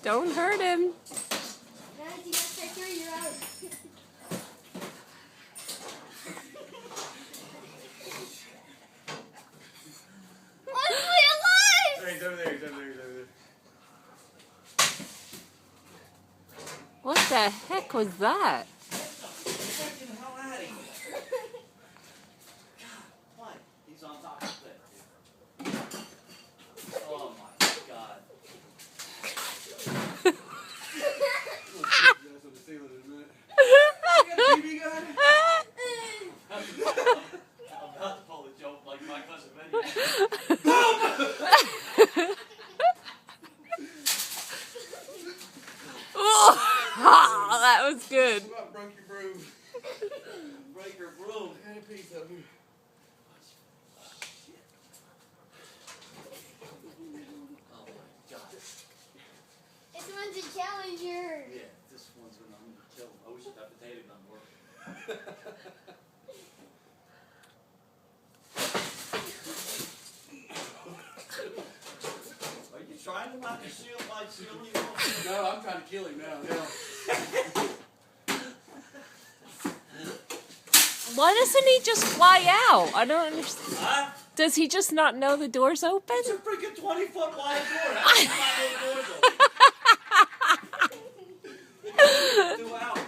Don't hurt him. Guys, you got that through, you're out. He's over there. What the heck was that? Get the hell out of here. God, what? He's on top of it. Oh my God. I'm about to pull a joke like my cousin Benny. Oh, that was good. Broke your broom. Break your broom. I got a piece of you. Oh my God. This one's a challenger. Yeah, this one's gonna kill him. I wish that potato gun worked. Are you trying to knock a shield by shielding you? No, I'm trying to kill him now. Yeah. Why doesn't he just fly out? I don't understand. Huh? Does he just not know the door's open? It's a freaking 20-foot wide door. How do you not know the door's open? 2 out.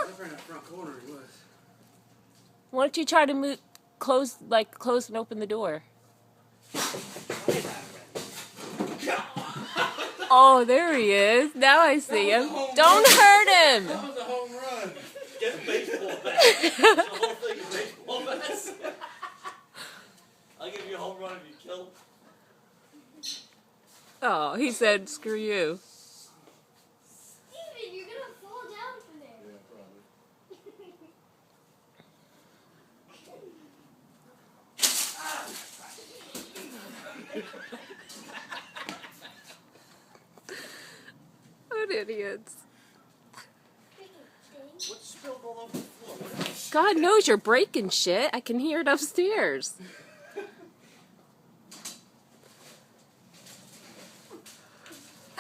Over in that front corner he was. Why don't you try to close and open the door? Oh, there he is. Now I see him. Don't hurt him. That was a home run. Get a baseball bat. The whole thing is baseball bats. I'll give you a home run if you kill him. Oh, he said, screw you. Steven, you're gonna fall down from there. Yeah, probably. What idiots. What's spilled all over the floor? God knows you're breaking shit. I can hear it upstairs.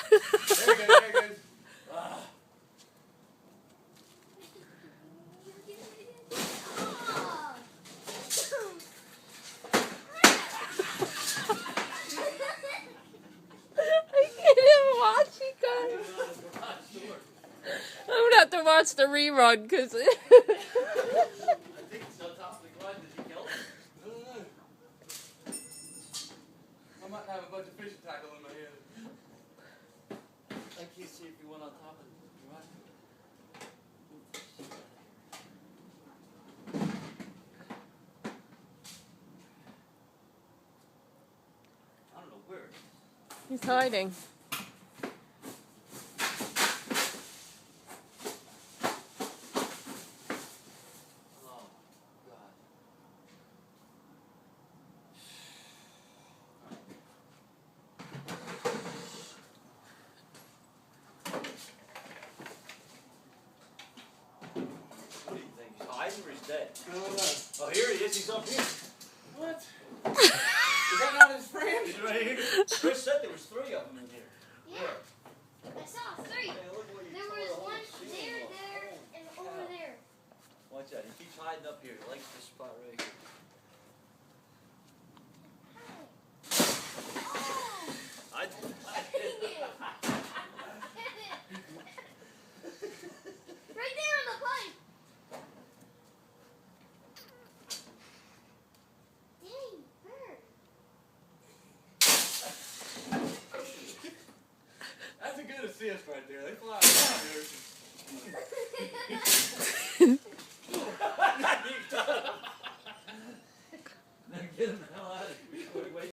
There he goes. I can't even watch you guys. I'm gonna have to watch the rerun because I think it's on top of the ground. Did you kill him? I don't know. I might have a bunch of fishing tackle in my head. I can't see if you went on top of the ground. I don't know where it is. he's hiding. Oh, God. What do you think? He's hiding or he's dead? I don't know. Oh, here he is. He's up here. What? Is that not his friend? He's right here. Chris said there was 3 of them in here. Yeah, I saw 3. Hey, look what you There tore was the whole one ceiling there, off. there, and over there. Watch out. He keeps hiding up here. He likes this spot right here. I Right there on the pipe. Dang, bird. That's a good assist right there. They fly around there.